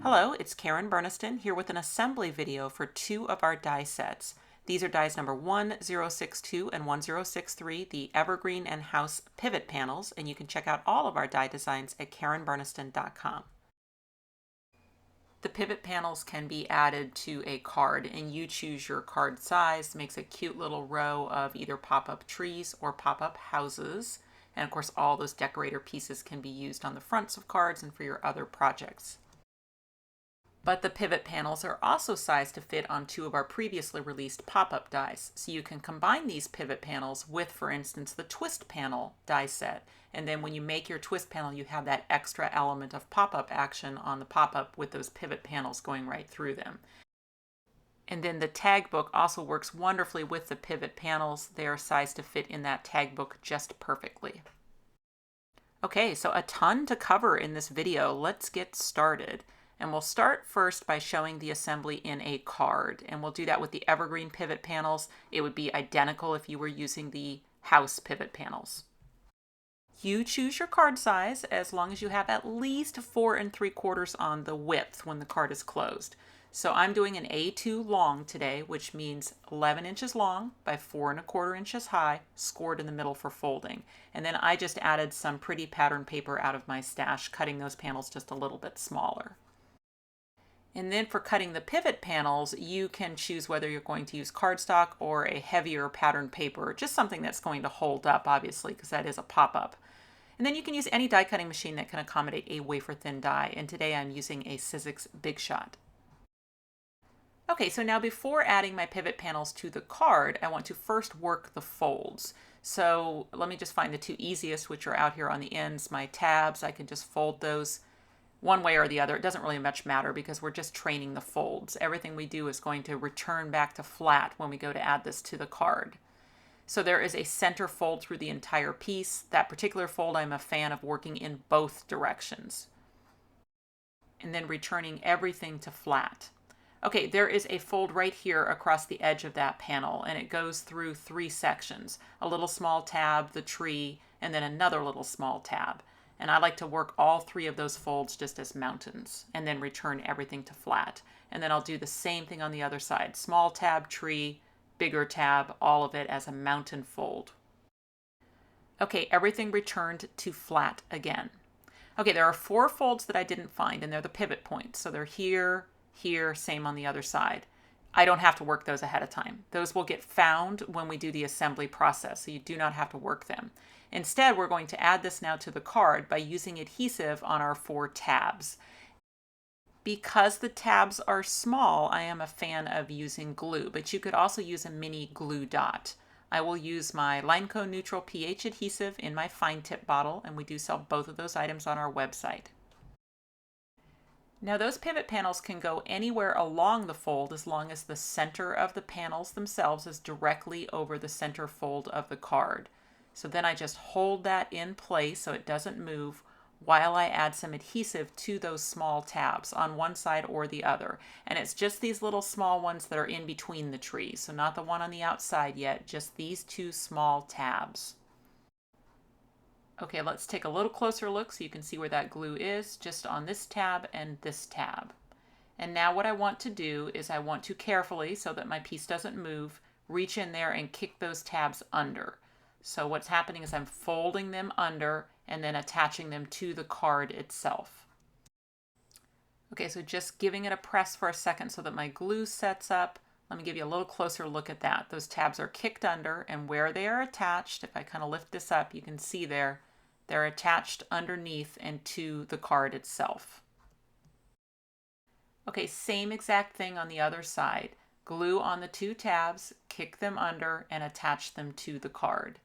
Hello, it's Karen Burniston here with an assembly video for two of our die sets. These are dies number 1062 and 1063, the Evergreen and House pivot panels, and you can check out all of our die designs at karenburniston.com. The pivot panels can be added to a card, and you choose your card size. It makes a cute little row of either pop-up trees or pop-up houses. And of course, all those decorator pieces can be used on the fronts of cards and for your other projects. But the pivot panels are also sized to fit on two of our previously released pop-up dies. So you can combine these pivot panels with, for instance, the twist panel die set. And then when you make your twist panel, you have that extra element of pop-up action on the pop-up with those pivot panels going right through them. And then the tag book also works wonderfully with the pivot panels. They are sized to fit in that tag book just perfectly. Okay, so a ton to cover in this video. Let's get started. And we'll start first by showing the assembly in a card. And we'll do that with the Evergreen pivot panels. It would be identical if you were using the House pivot panels. You choose your card size as long as you have at least 4 3/4 on the width when the card is closed. So I'm doing an A2 long today, which means 11 inches long by 4 1/4 inches high, scored in the middle for folding. And then I just added some pretty pattern paper out of my stash, cutting those panels just a little bit smaller. And then for cutting the pivot panels, you can choose whether you're going to use cardstock or a heavier pattern paper, just something that's going to hold up, obviously, because that is a pop-up. And then you can use any die cutting machine that can accommodate a wafer-thin die, and today I'm using a Sizzix Big Shot. Okay, so now before adding my pivot panels to the card, I want to first work the folds. So let me just find the two easiest, which are out here on the ends, my tabs. I can just fold those one way or the other. It doesn't really much matter because we're just training the folds. Everything we do is going to return back to flat when we go to add this to the card. So there is a center fold through the entire piece. That particular fold, I'm a fan of working in both directions. And then returning everything to flat. Okay, there is a fold right here across the edge of that panel, and it goes through 3 sections. A little small tab, the tree, and then another little small tab. And I like to work all 3 of those folds just as mountains and then return everything to flat. And then I'll do the same thing on the other side. Small tab, tree, bigger tab, all of it as a mountain fold. Okay, everything returned to flat again. Okay, there are 4 folds that I didn't find, and they're the pivot points. So they're here, here, same on the other side. I don't have to work those ahead of time. Those will get found when we do the assembly process, so you do not have to work them. Instead, we're going to add this now to the card by using adhesive on our 4 tabs. Because the tabs are small, I am a fan of using glue, but you could also use a mini glue dot. I will use my Lineco Neutral pH adhesive in my fine tip bottle, and we do sell both of those items on our website. Now those pivot panels can go anywhere along the fold as long as the center of the panels themselves is directly over the center fold of the card. So then I just hold that in place so it doesn't move while I add some adhesive to those small tabs on one side or the other. And it's just these little small ones that are in between the trees. So not the one on the outside yet, just these 2 small tabs. Okay, let's take a little closer look so you can see where that glue is, just on this tab and this tab. And now what I want to do is I want to carefully, so that my piece doesn't move, reach in there and kick those tabs under. So what's happening is I'm folding them under and then attaching them to the card itself. Okay, so just giving it a press for a second so that my glue sets up. Let me give you a little closer look at that. Those tabs are kicked under, and where they are attached, if I kind of lift this up, you can see there, they're attached underneath and to the card itself. Okay, same exact thing on the other side. Glue on the 2 tabs, kick them under, and attach them to the card.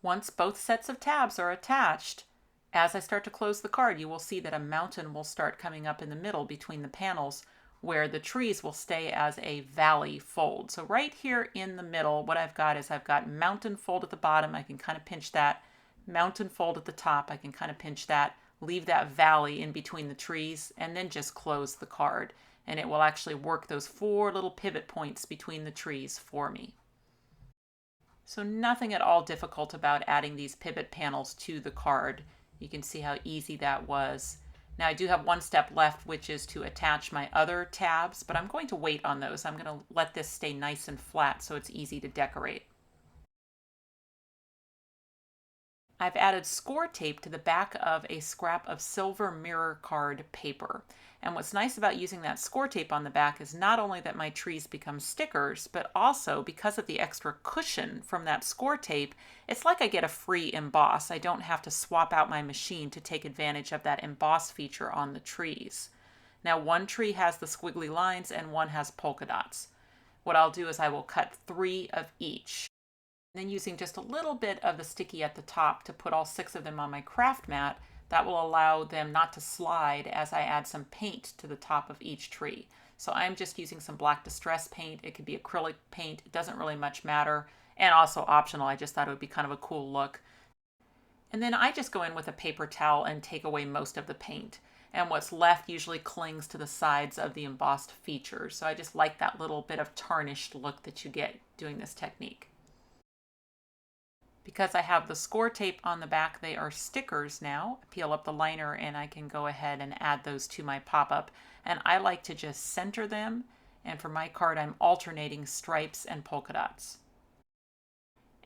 Once both sets of tabs are attached, as I start to close the card, you will see that a mountain will start coming up in the middle between the panels where the trees will stay as a valley fold. So right here in the middle, what I've got is I've got mountain fold at the bottom. I can kind of pinch that. Mountain fold at the top. I can kind of pinch that. Leave that valley in between the trees and then just close the card. And it will actually work those 4 little pivot points between the trees for me. So nothing at all difficult about adding these pivot panels to the card. You can see how easy that was. Now I do have one step left, which is to attach my other tabs, but I'm going to wait on those. I'm going to let this stay nice and flat so it's easy to decorate. I've added score tape to the back of a scrap of silver mirror card paper. And what's nice about using that score tape on the back is not only that my trees become stickers, but also because of the extra cushion from that score tape, it's like I get a free emboss. I don't have to swap out my machine to take advantage of that emboss feature on the trees. Now one tree has the squiggly lines and one has polka dots. What I'll do is I will cut 3 of each. And then using just a little bit of the sticky at the top to put all 6 of them on my craft mat, that will allow them not to slide as I add some paint to the top of each tree. So I'm just using some black distress paint. It could be acrylic paint. It doesn't really much matter. And also optional. I just thought it would be kind of a cool look. And then I just go in with a paper towel and take away most of the paint. And what's left usually clings to the sides of the embossed features. So I just like that little bit of tarnished look that you get doing this technique. Because I have the score tape on the back, they are stickers now. Peel up the liner and I can go ahead and add those to my pop-up. And I like to just center them. And for my card, I'm alternating stripes and polka dots.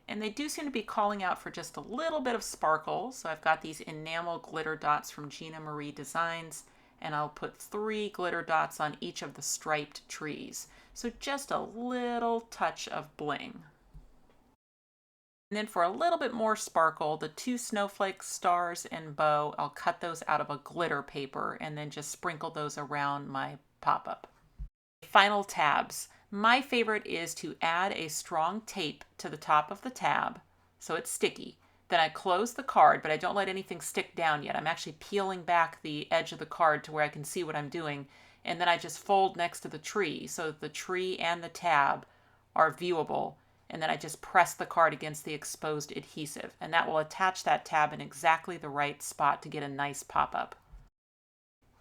And they do seem to be calling out for just a little bit of sparkle. So I've got these enamel glitter dots from Gina Marie Designs. And I'll put 3 glitter dots on each of the striped trees. So just a little touch of bling. And then for a little bit more sparkle, the 2 snowflakes, stars, and bow, I'll cut those out of a glitter paper and then just sprinkle those around my pop-up. Final tabs. My favorite is to add a strong tape to the top of the tab so it's sticky. Then I close the card, but I don't let anything stick down yet. I'm actually peeling back the edge of the card to where I can see what I'm doing. And then I just fold next to the tree so that the tree and the tab are viewable. And then I just press the card against the exposed adhesive, and that will attach that tab in exactly the right spot to get a nice pop-up.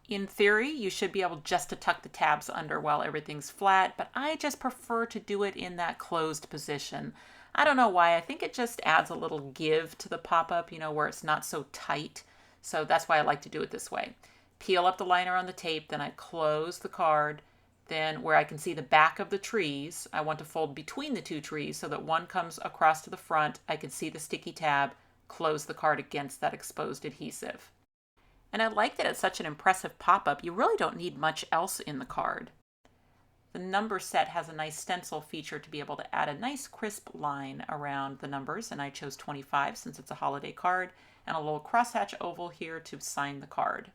In theory, you should be able just to tuck the tabs under while everything's flat, but I just prefer to do it in that closed position. I don't know why. I think it just adds a little give to the pop-up, where it's not so tight. So that's why I like to do it this way. Peel up the liner on the tape, then I close the card. Then where I can see the back of the trees, I want to fold between the 2 trees so that one comes across to the front. I can see the sticky tab, close the card against that exposed adhesive. And I like that it's such an impressive pop-up. You really don't need much else in the card. The number set has a nice stencil feature to be able to add a nice crisp line around the numbers, and I chose 25 since it's a holiday card, and a little crosshatch oval here to sign the card.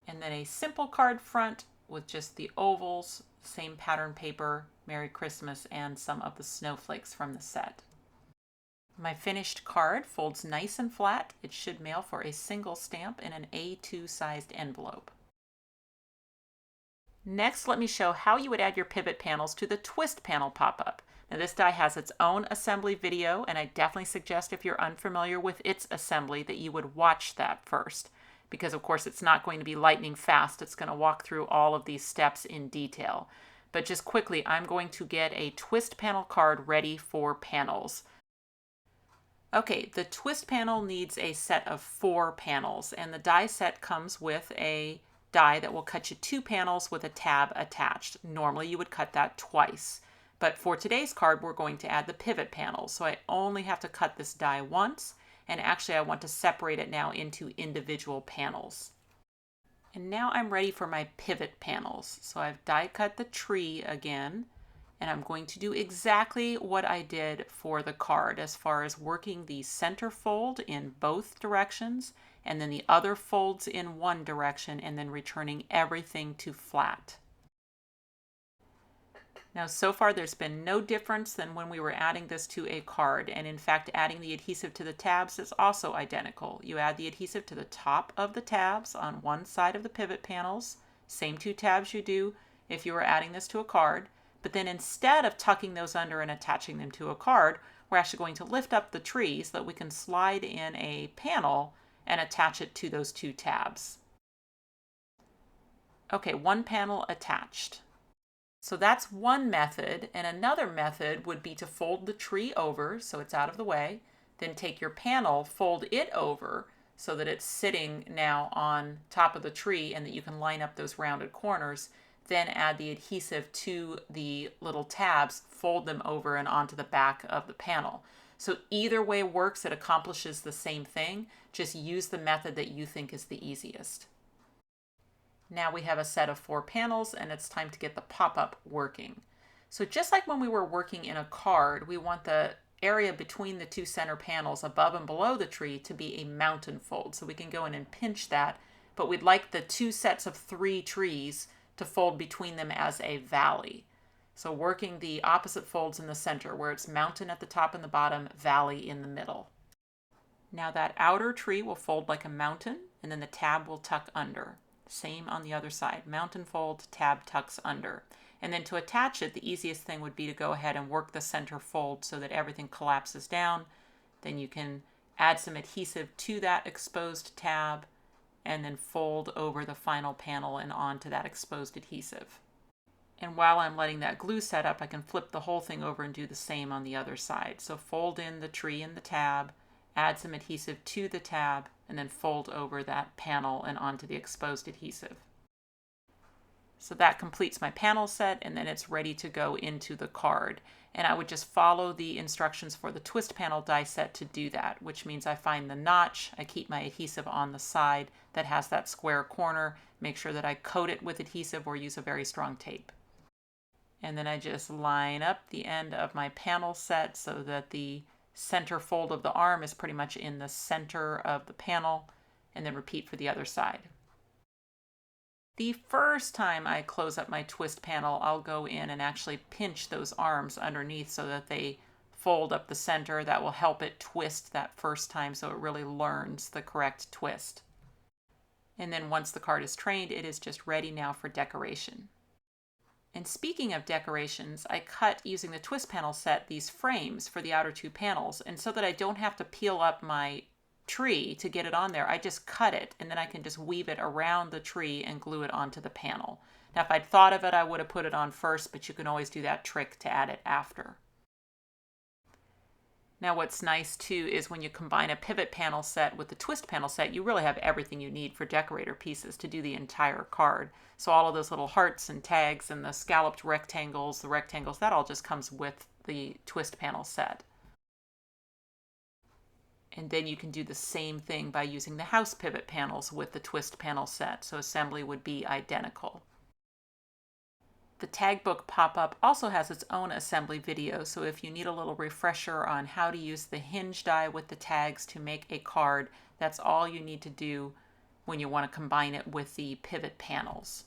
And then a simple card front with just the ovals, same pattern paper, Merry Christmas, and some of the snowflakes from the set. My finished card folds nice and flat. It should mail for a single stamp in an A2 sized envelope. Next, let me show how you would add your pivot panels to the twist panel pop-up. Now this die has its own assembly video, and I definitely suggest if you're unfamiliar with its assembly that you would watch that first. Because of course it's not going to be lightning fast. It's going to walk through all of these steps in detail. But just quickly, I'm going to get a twist panel card ready for panels. Okay, the twist panel needs a set of 4 panels, and the die set comes with a die that will cut you 2 panels with a tab attached. Normally you would cut that twice. But for today's card, we're going to add the pivot panels. So I only have to cut this die once. And actually I want to separate it now into individual panels. And now I'm ready for my pivot panels. So I've die cut the tree again, and I'm going to do exactly what I did for the card as far as working the center fold in both directions, and then the other folds in one direction, and then returning everything to flat. Now, so far there's been no difference than when we were adding this to a card, and in fact adding the adhesive to the tabs is also identical. You add the adhesive to the top of the tabs on one side of the pivot panels, same 2 tabs you do if you were adding this to a card, but then instead of tucking those under and attaching them to a card, we're actually going to lift up the tree so that we can slide in a panel and attach it to those 2 tabs. Okay, 1 panel attached. So that's one method, and another method would be to fold the tree over so it's out of the way, then take your panel, fold it over so that it's sitting now on top of the tree and that you can line up those rounded corners. Then add the adhesive to the little tabs, fold them over and onto the back of the panel. So either way works, it accomplishes the same thing. Just use the method that you think is the easiest. Now we have a set of 4 panels and it's time to get the pop-up working. So just like when we were working in a card, we want the area between the 2 center panels above and below the tree to be a mountain fold. So we can go in and pinch that, but we'd like the 2 sets of 3 trees to fold between them as a valley. So working the opposite folds in the center where it's mountain at the top and the bottom, valley in the middle. Now that outer tree will fold like a mountain and then the tab will tuck under. Same on the other side, mountain fold, tab tucks under. And then to attach it, the easiest thing would be to go ahead and work the center fold so that everything collapses down. Then you can add some adhesive to that exposed tab and then fold over the final panel and onto that exposed adhesive. And while I'm letting that glue set up, I can flip the whole thing over and do the same on the other side. So fold in the tree and the tab, add some adhesive to the tab, and then fold over that panel and onto the exposed adhesive. So that completes my panel set, and then it's ready to go into the card. And I would just follow the instructions for the twist panel die set to do that, which means I find the notch, I keep my adhesive on the side that has that square corner, make sure that I coat it with adhesive or use a very strong tape. And then I just line up the end of my panel set so that the center fold of the arm is pretty much in the center of the panel, and then repeat for the other side. The first time I close up my twist panel, I'll go in and actually pinch those arms underneath so that they fold up the center. That will help it twist that first time so it really learns the correct twist. And then once the card is trained, it is just ready now for decoration. And speaking of decorations, I cut, using the twist panel set, these frames for the outer 2 panels. And so that I don't have to peel up my tree to get it on there, I just cut it and then I can just weave it around the tree and glue it onto the panel. Now if I'd thought of it, I would have put it on first, but you can always do that trick to add it after. Now what's nice too is when you combine a pivot panel set with the twist panel set, you really have everything you need for decorator pieces to do the entire card. So all of those little hearts and tags and the scalloped rectangles, that all just comes with the twist panel set. And then you can do the same thing by using the house pivot panels with the twist panel set, so assembly would be identical. The tag book pop-up also has its own assembly video, so if you need a little refresher on how to use the hinge die with the tags to make a card, that's all you need to do when you want to combine it with the pivot panels.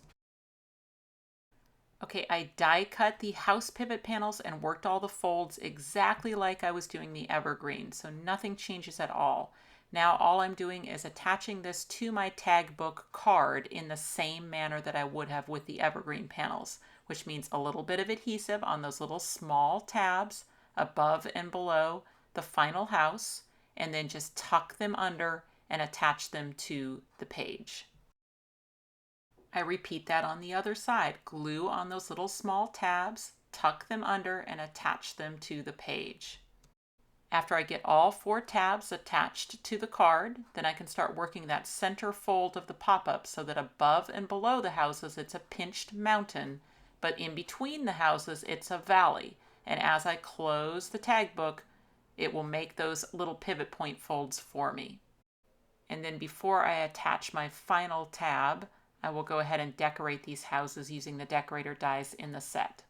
Okay, I die cut the house pivot panels and worked all the folds exactly like I was doing the Evergreen, so nothing changes at all. Now all I'm doing is attaching this to my tag book card in the same manner that I would have with the Evergreen panels, which means a little bit of adhesive on those little small tabs above and below the final house, and then just tuck them under and attach them to the page. I repeat that on the other side. Glue on those little small tabs, tuck them under, and attach them to the page. After I get all 4 tabs attached to the card, then I can start working that center fold of the pop-up so that above and below the houses it's a pinched mountain, but in between the houses it's a valley. And as I close the tag book, it will make those little pivot point folds for me. And then before I attach my final tab, I will go ahead and decorate these houses using the decorator dies in the set.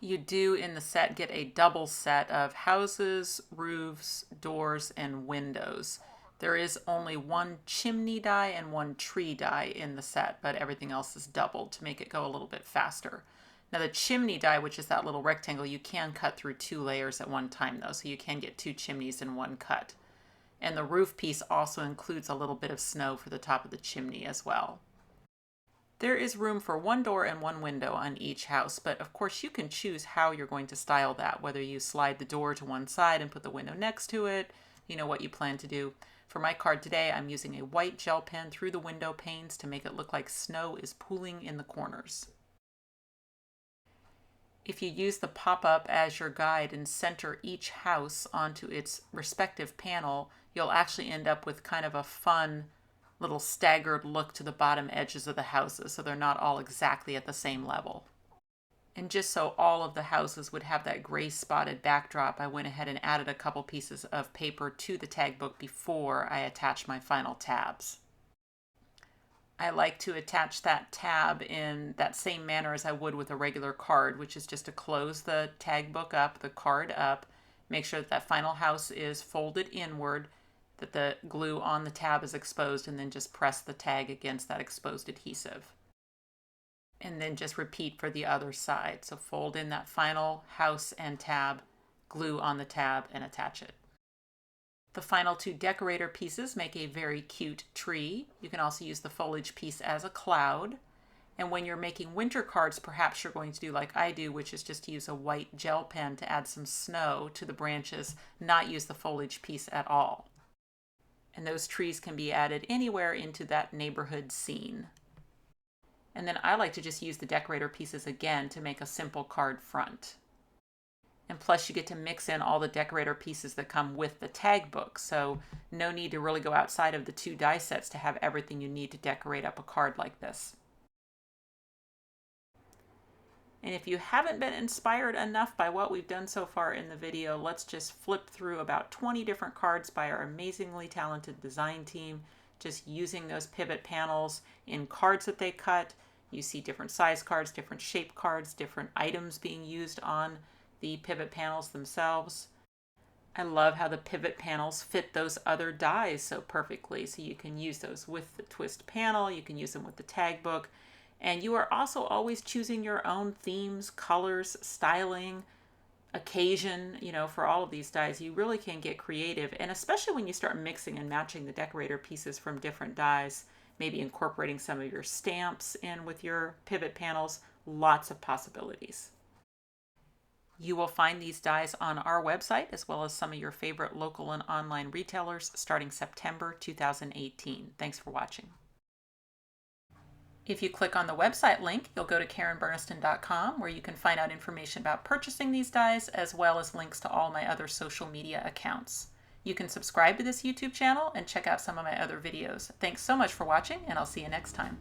You do in the set get a double set of houses, roofs, doors, and windows. There is only 1 chimney die and 1 tree die in the set, but everything else is doubled to make it go a little bit faster. Now the chimney die, which is that little rectangle, you can cut through 2 layers at one time though, so you can get 2 chimneys in one cut. And the roof piece also includes a little bit of snow for the top of the chimney as well. There is room for 1 door and 1 window on each house, but of course you can choose how you're going to style that, whether you slide the door to one side and put the window next to it, you know what you plan to do. For my card today, I'm using a white gel pen through the window panes to make it look like snow is pooling in the corners. If you use the pop-up as your guide and center each house onto its respective panel, you'll actually end up with kind of a fun little staggered look to the bottom edges of the houses, so they're not all exactly at the same level. And just so all of the houses would have that gray spotted backdrop, I went ahead and added a couple pieces of paper to the tag book before I attached my final tabs. I like to attach that tab in that same manner as I would with a regular card, which is just to close the tag book up, the card up, make sure that that final house is folded inward, that the glue on the tab is exposed, and then just press the tag against that exposed adhesive. And then just repeat for the other side. So fold in that final house and tab, glue on the tab, and attach it. The final two decorator pieces make a very cute tree. You can also use the foliage piece as a cloud. And when you're making winter cards, perhaps you're going to do like I do, which is just to use a white gel pen to add some snow to the branches, not use the foliage piece at all. And those trees can be added anywhere into that neighborhood scene. And then I like to just use the decorator pieces again to make a simple card front. And plus you get to mix in all the decorator pieces that come with the tag book, so no need to really go outside of the 2 die sets to have everything you need to decorate up a card like this. And if you haven't been inspired enough by what we've done so far in the video, let's just flip through about 20 different cards by our amazingly talented design team, just using those pivot panels in cards that they cut. You see different size cards, different shape cards, different items being used on the pivot panels themselves. I love how the pivot panels fit those other dies so perfectly. So you can use those with the twist panel, you can use them with the tag book, and you are also always choosing your own themes, colors, styling, occasion, for all of these dies. You really can get creative, and especially when you start mixing and matching the decorator pieces from different dies, maybe incorporating some of your stamps in with your pivot panels, lots of possibilities. You will find these dies on our website as well as some of your favorite local and online retailers starting September 2018. Thanks for watching. If you click on the website link, you'll go to KarenBurniston.com where you can find out information about purchasing these dies as well as links to all my other social media accounts. You can subscribe to this YouTube channel and check out some of my other videos. Thanks so much for watching, and I'll see you next time.